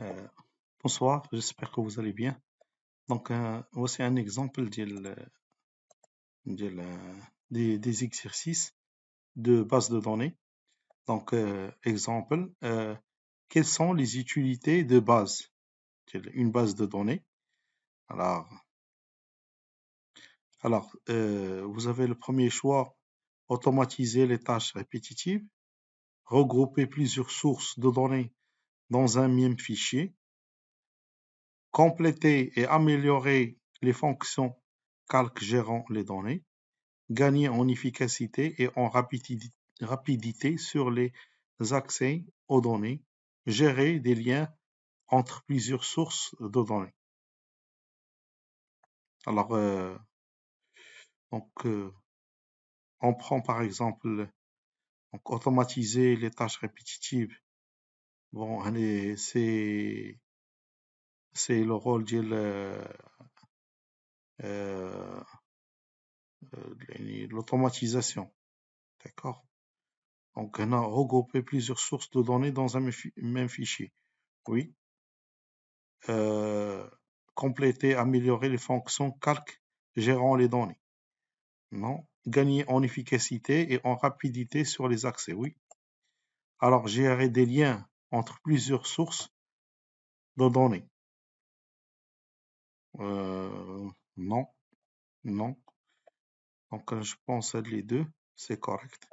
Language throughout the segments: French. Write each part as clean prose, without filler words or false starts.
Euh, Bonsoir, j'espère que vous allez bien. Donc, voici un exemple des exercices de base de données. Donc, exemple, quelles sont les utilités de base? Une base de données. Alors, vous avez le premier choix, automatiser les tâches répétitives, regrouper plusieurs sources de données dans un même fichier, compléter et améliorer les fonctions calque gérant les données, gagner en efficacité et en rapidité sur les accès aux données, gérer des liens entre plusieurs sources de données. Alors, on prend par exemple automatiser les tâches répétitives. Bon, c'est le rôle de l'automatisation. D'accord? Donc, on a regroupé plusieurs sources de données dans un même fichier. Oui. Compléter, améliorer les fonctions calque gérant les données. Non. Gagner en efficacité et en rapidité sur les accès. Oui. Alors, gérer des liens entre plusieurs sources de données. Non. Non. Donc, je pense que les deux, c'est correct.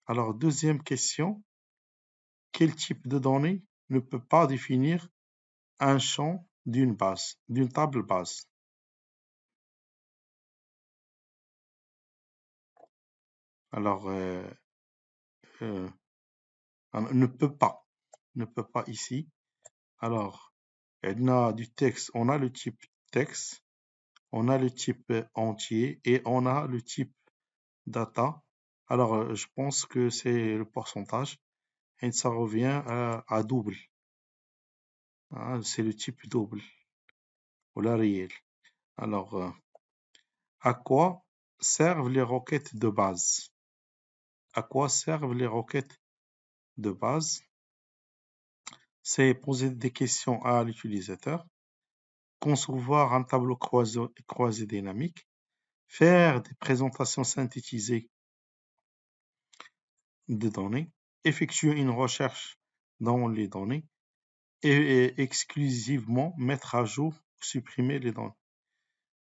Alors, deuxième question. Quel type de données ne peut pas définir un champ d'une table base? Alors, ne peut pas. Ne peut pas ici. Alors, on a du texte, on a le type texte, on a le type entier et on a le type data. Alors, je pense que c'est le pourcentage et ça revient à double. Hein, c'est le type double ou la réelle. Alors, à quoi servent les requêtes de base? À quoi servent les requêtes de base? C'est poser des questions à l'utilisateur, concevoir un tableau croisé dynamique, faire des présentations synthétisées de données, effectuer une recherche dans les données et exclusivement mettre à jour ou supprimer les données.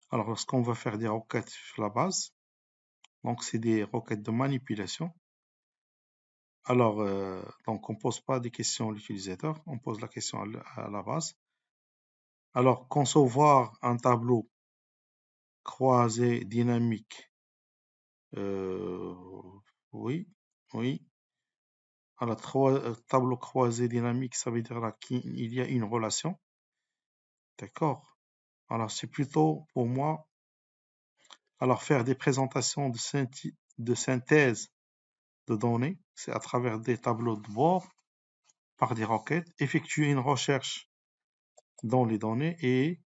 Alors, lorsqu'on va faire des requêtes sur la base, donc c'est des requêtes de manipulation. Alors, donc on ne pose pas des questions à l'utilisateur, on pose la question à la base. Alors, concevoir un tableau croisé dynamique, oui, oui. Alors, tableau croisé dynamique, ça veut dire là qu'il y a une relation. D'accord? Alors, c'est plutôt pour moi, alors faire des présentations de synthèse de données, c'est à travers des tableaux de bord, par des requêtes, effectuer une recherche dans les données et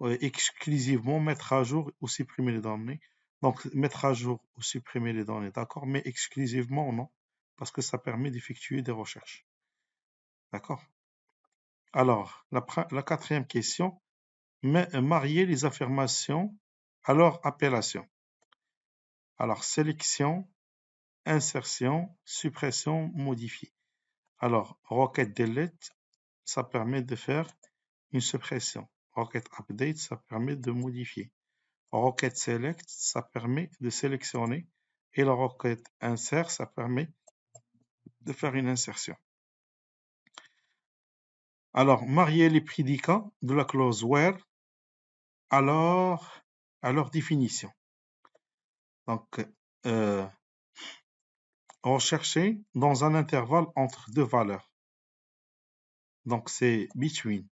exclusivement mettre à jour ou supprimer les données. Donc, mettre à jour ou supprimer les données, d'accord, mais exclusivement non, parce que ça permet d'effectuer des recherches. D'accord? Alors, la quatrième question, marier les affirmations à leur appellation. Alors, sélection, insertion, suppression, modifier. Alors, requête delete, ça permet de faire une suppression. Requête update, ça permet de modifier. Requête select, ça permet de sélectionner. Et la requête insert, ça permet de faire une insertion. Alors, marier les prédicats de la clause where à leur définition. Donc, rechercher dans un intervalle entre deux valeurs. Donc, c'est between.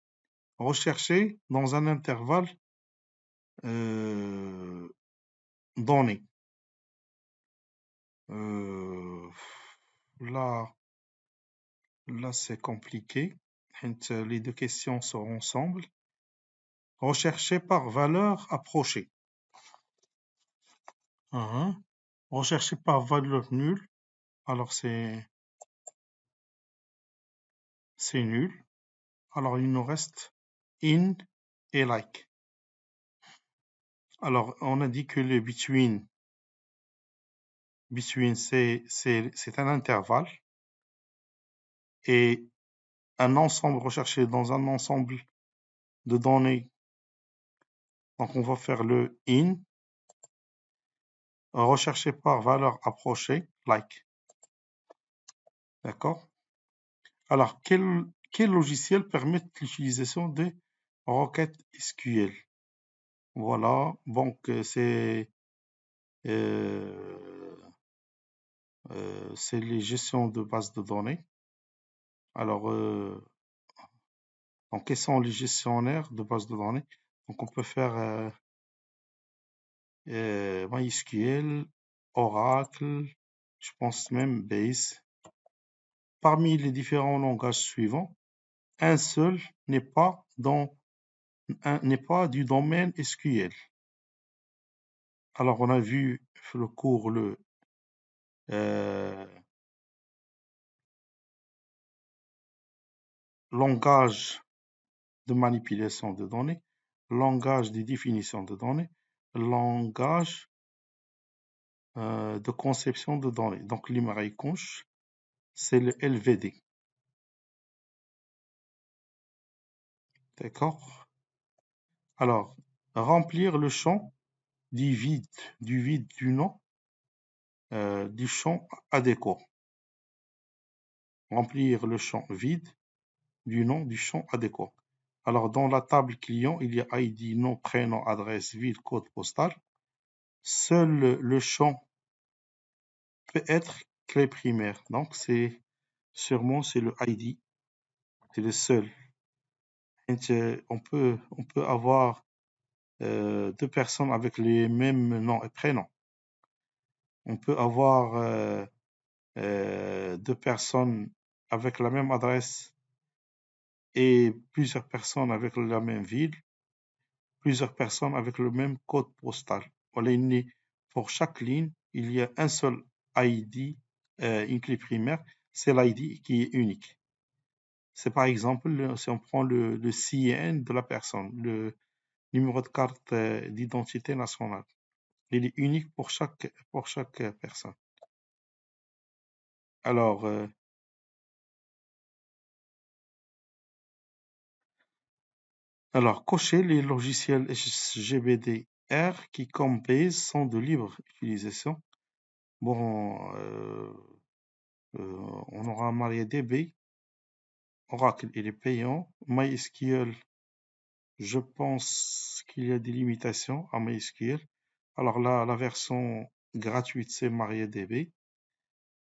Rechercher dans un intervalle donné. Là, c'est compliqué. Les deux questions sont ensemble. Rechercher par valeur approchée. Rechercher par valeur nulle. Alors, c'est nul. Alors, il nous reste in et like. Alors, on a dit que le between c'est un intervalle et un ensemble recherché dans un ensemble de données. Donc, on va faire le in, recherché par valeur approchée, like. D'accord? Alors, quel logiciel permet l'utilisation de requêtes SQL? Voilà, donc c'est les gestions de bases de données. Alors, donc, quels sont les gestionnaires de bases de données? Donc, on peut faire MySQL, Oracle, je pense même Base. Parmi les différents langages suivants, un seul n'est pas du domaine SQL. Alors, on a vu le cours le langage de manipulation de données, langage de définition de données, langage de conception de données. Donc, l'IMRAICONCH, c'est le LVD. D'accord? Alors, remplir le champ du vide du nom du champ adéquat. Remplir le champ vide du nom du champ adéquat. Alors, dans la table client, il y a ID, nom, prénom, adresse, ville, code postal. Seul le champ peut être clé primaire. Donc, c'est le ID. C'est le seul. Et on peut avoir deux personnes avec les mêmes noms et prénoms. On peut avoir deux personnes avec la même adresse et plusieurs personnes avec la même ville, plusieurs personnes avec le même code postal. Pour chaque ligne, il y a un seul ID, une clé primaire, c'est l'ID qui est unique. C'est par exemple, si on prend le CIN de la personne, le numéro de carte d'identité nationale. Il est unique pour chaque personne. Alors, cochez les logiciels GBDR qui, comme base, sont de libre utilisation. Bon, on aura MariaDB, Oracle, il est payant. MySQL, je pense qu'il y a des limitations à MySQL. Alors là, la version gratuite, c'est MariaDB.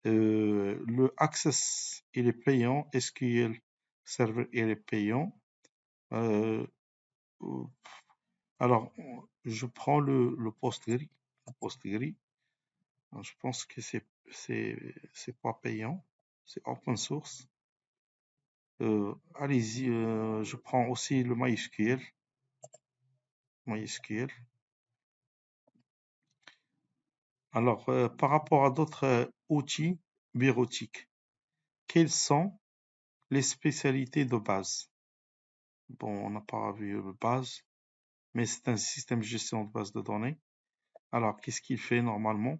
Le Access, il est payant. SQL Server, il est payant. Alors, je prends le Postgre. Je pense que c'est pas payant. C'est open source. Allez-y, je prends aussi le MySQL. Alors, par rapport à d'autres outils bureautiques, quelles sont les spécialités de base? Bon, on n'a pas vu le base, mais c'est un système de gestion de base de données. Alors, qu'est-ce qu'il fait normalement?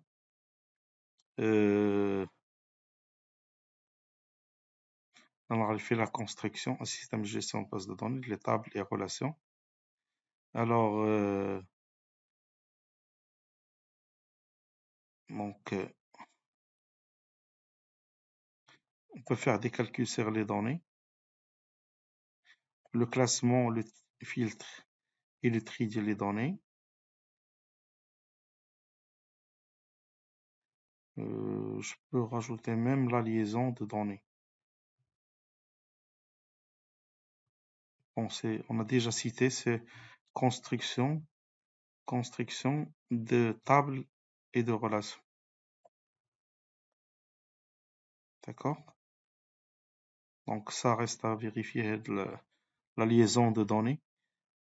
Alors, il fait la construction, un système de gestion de base de données, les tables et relations. Alors, donc, on peut faire des calculs sur les données, le classement, le filtre et le tri des données. Je peux rajouter même la liaison de données. On a déjà cité, c'est construction de tables et de relations. D'accord? Donc, ça reste à vérifier la liaison de données.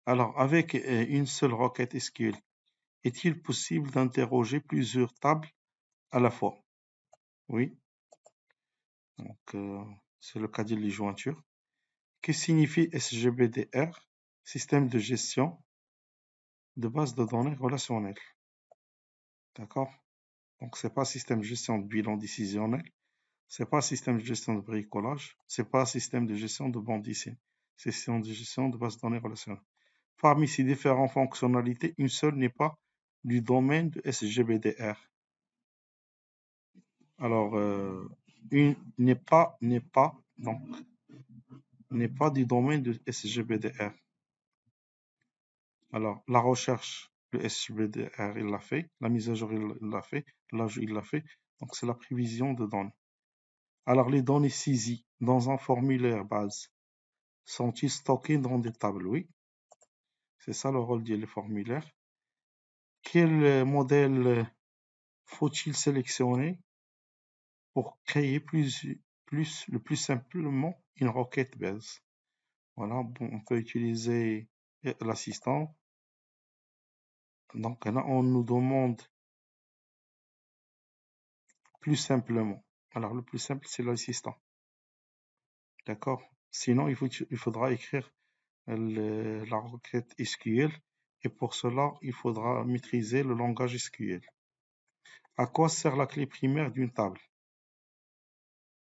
Alors, avec une seule requête SQL, est-il possible d'interroger plusieurs tables à la fois? Oui. Donc, c'est le cas de les jointures. Que signifie SGBDR? Système de gestion de base de données relationnelles. D'accord? Donc, c'est pas système de gestion de bilan décisionnel, c'est pas système de gestion de bricolage, c'est pas système de gestion de bande dessinée, c'est système de gestion de base de données relationnelles. Parmi ces différentes fonctionnalités, une seule n'est pas du domaine de SGBDR. Alors, une n'est pas du domaine de SGBDR. Alors, la recherche, le SGBDR, il l'a fait, la mise à jour, il l'a fait, l'ajout, il l'a fait. Donc, c'est la prévision de données. Alors, les données saisies dans un formulaire base sont-ils stockées dans des tables? Oui, c'est ça le rôle des formulaires. Quel modèle faut-il sélectionner pour créer le plus simplement une requête base? Voilà, bon, on peut utiliser l'assistant. Donc là, on nous demande plus simplement. Alors, le plus simple, c'est l'assistant. D'accord? Sinon, il faudra écrire la requête SQL et pour cela, il faudra maîtriser le langage SQL. À quoi sert la clé primaire d'une table?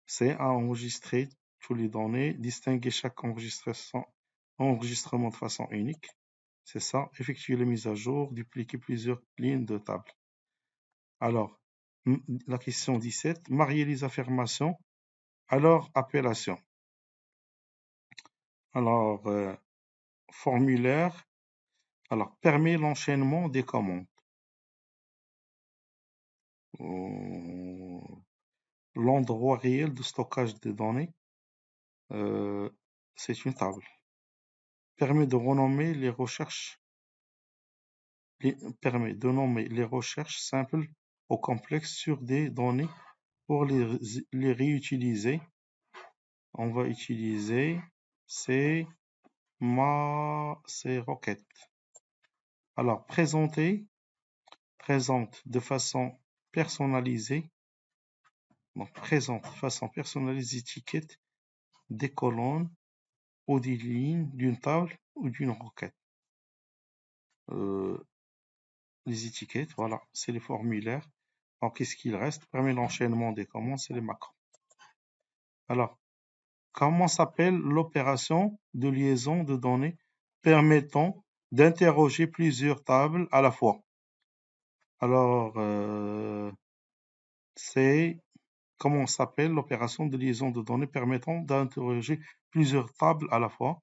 C'est à enregistrer toutes les données, distinguer chaque enregistrement de façon unique. C'est ça, effectuer les mises à jour, dupliquer plusieurs lignes de table. Alors, la question 17, marier les affirmations à leur appellation. Alors, formulaire, alors permet l'enchaînement des commandes. L'endroit réel de stockage des données, c'est une table. Permet de nommer les recherches simples ou complexes sur des données pour les réutiliser. On va utiliser ces requêtes. Alors, présente de façon personnalisée. Donc, présente de façon personnalisée étiquette des colonnes ou des lignes d'une table ou d'une requête. Les étiquettes, voilà, c'est les formulaires. Alors, qu'est-ce qu'il reste? Permet l'enchaînement des commandes, c'est les macros. Alors, comment s'appelle l'opération de liaison de données permettant d'interroger plusieurs tables à la fois? Alors, comment s'appelle l'opération de liaison de données permettant d'interroger plusieurs tables à la fois?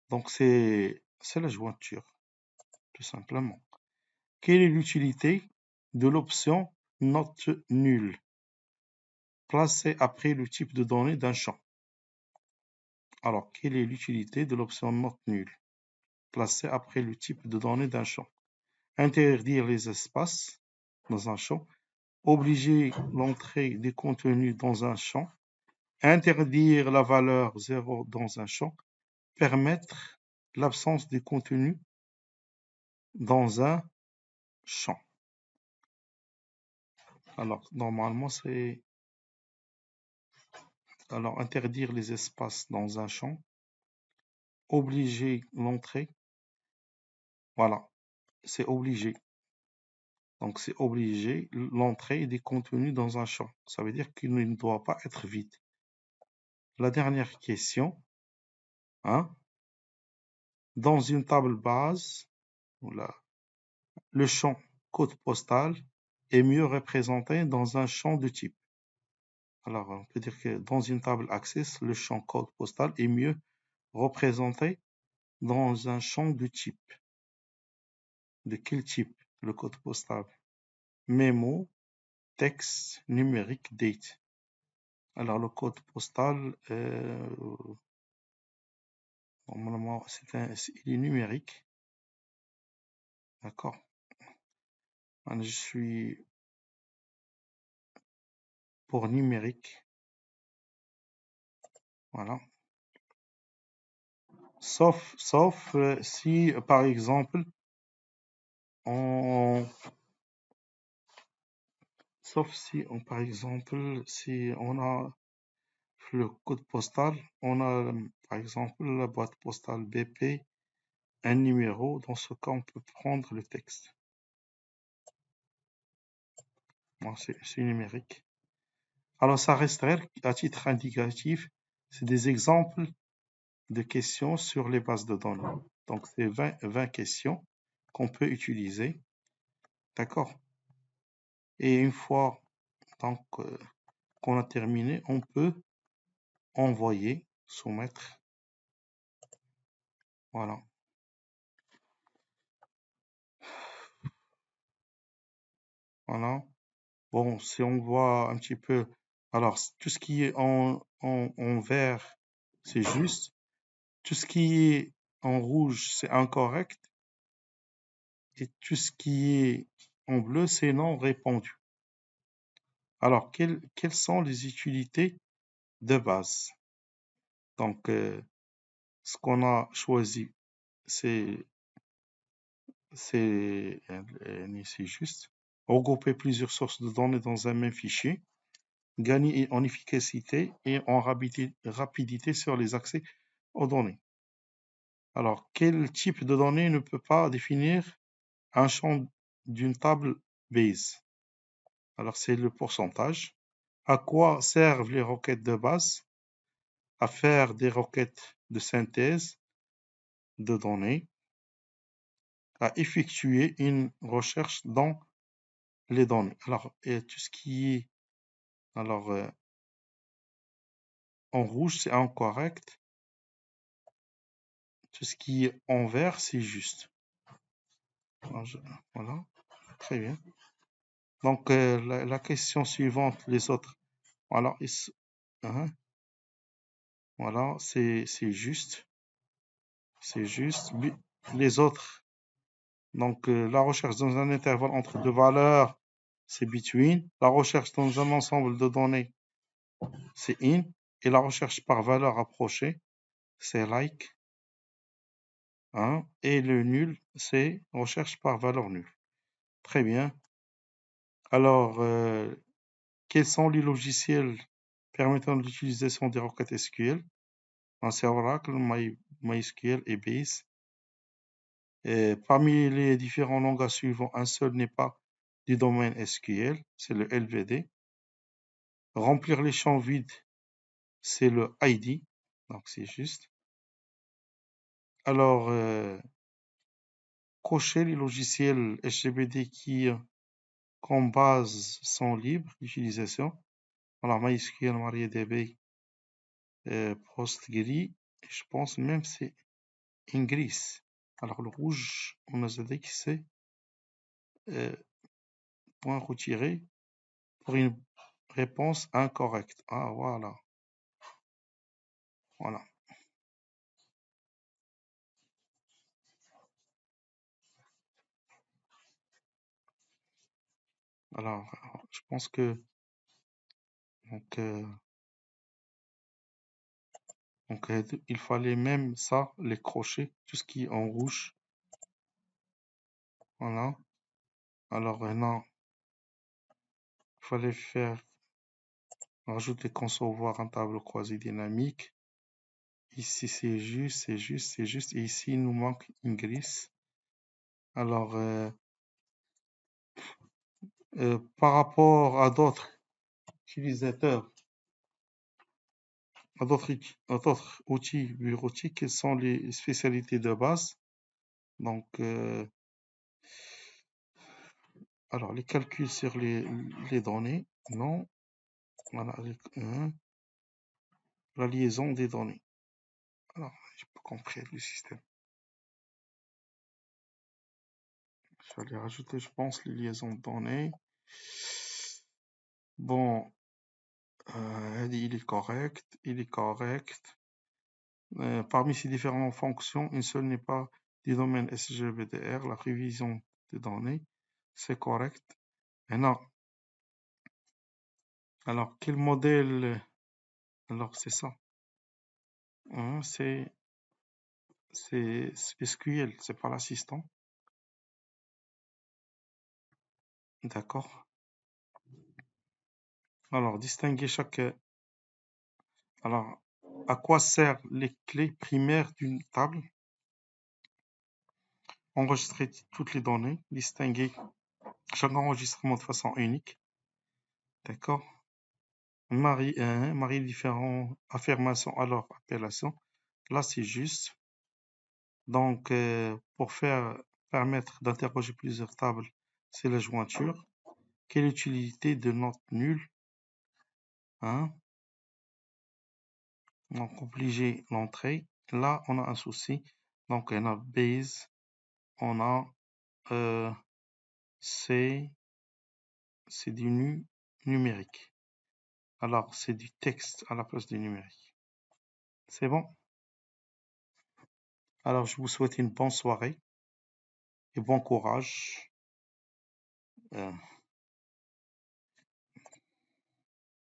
Donc, c'est la jointure, tout simplement. Quelle est l'utilité de l'option note nulle placée après le type de données d'un champ? Alors, quelle est l'utilité de l'option note nulle placée après le type de données d'un champ? Interdire les espaces dans un champ, obliger l'entrée des contenus dans un champ, interdire la valeur 0 dans un champ, permettre l'absence des contenus dans un champ. Alors, normalement, c'est interdire les espaces dans un champ, obliger l'entrée, voilà, c'est obligé. Donc, c'est obliger l'entrée des contenus dans un champ. Ça veut dire qu'il ne doit pas être vide. La dernière question, hein, dans une table base, voilà, le champ code postal est mieux représenté dans un champ de type. Alors, on peut dire que dans une table Access, le champ code postal est mieux représenté dans un champ de type. De quel type? Le code postal. Mémo, texte, numérique, date. Alors, le code postal, normalement, il est numérique. D'accord. Je suis pour numérique. Voilà. Sauf si, par exemple, si on a le code postal, on a par exemple la boîte postale BP, un numéro. Dans ce cas, on peut prendre le texte. Bon, c'est numérique. Alors, ça resterait à titre indicatif. C'est des exemples de questions sur les bases de données. Donc, c'est 20 questions qu'on peut utiliser. D'accord? Et une fois donc, qu'on a terminé, on peut envoyer, soumettre. Voilà. Voilà. Bon, si on voit un petit peu, alors tout ce qui est en vert, c'est juste. Tout ce qui est en rouge, c'est incorrect. Et tout ce qui est en bleu, c'est non répondu. Alors, quelles sont les utilités de base? Donc, ce qu'on a choisi, c'est juste regrouper plusieurs sources de données dans un même fichier, gagner en efficacité et en rapidité sur les accès aux données. Alors, quel type de données ne peut pas définir un champ d'une table base? Alors, c'est le pourcentage. À quoi servent les requêtes de base? À faire des requêtes de synthèse de données, à effectuer une recherche dans les données. Alors, et tout ce qui est alors, en rouge, c'est incorrect. Tout ce qui est en vert, c'est juste. Voilà, très bien. Donc, la question suivante, les autres. Voilà, hein, voilà, c'est juste. C'est juste. Les autres, donc la recherche dans un intervalle entre deux valeurs, c'est between. La recherche dans un ensemble de données, c'est in. Et la recherche par valeur approchée, c'est like. Hein. Et le nul, c'est recherche par valeur nulle. Très bien. Alors, quels sont les logiciels permettant l'utilisation des requêtes SQL? C'est Oracle, MySQL et Base. Et parmi les différents langages suivants, un seul n'est pas du domaine SQL, c'est le LVD. Remplir les champs vides, c'est le ID, donc c'est juste. Alors, cocher les logiciels HGBD qui, comme base, sont libres d'utilisation. Alors, MySQL, MariaDB, PostgRE, je pense même c'est Ingris. Alors, le rouge, on nous a dit que c'est point retiré pour une réponse incorrecte. Ah, voilà. Voilà. Alors, je pense que donc, il fallait même ça, les crochets, tout ce qui est en rouge. Voilà. Alors maintenant, il fallait rajouter, concevoir un tableau croisé dynamique. Ici, c'est juste, c'est juste, c'est juste. Et ici, il nous manque une grisse. Alors, par rapport à d'autres utilisateurs, à d'autres outils bureautiques, quelles sont les spécialités de base? Donc, alors, les calculs sur les données, non. Voilà, la liaison des données. Alors, j'ai pas compris le système. Je vais aller rajouter, je pense, les liaisons de données. Bon, il est correct, il est correct. Parmi ces différentes fonctions, une seule n'est pas du domaine SGBDR, la révision des données. C'est correct. Maintenant, alors, quel modèle? Alors, c'est ça. Hein, c'est SQL, c'est pas l'assistant. D'accord. Alors, distinguer chaque Alors, à quoi servent les clés primaires d'une table? Enregistrer toutes les données, distinguer chaque enregistrement de façon unique. D'accord? Marier différentes affirmations alors appellation. Là, c'est juste. Donc, pour permettre d'interroger plusieurs tables, c'est la jointure. Quelle utilité de note nulle? Hein? Donc, obliger l'entrée. Là, on a un souci. Donc, on a base, on a c'est du numérique. Alors, c'est du texte à la place du numérique. C'est bon? Alors, je vous souhaite une bonne soirée et bon courage.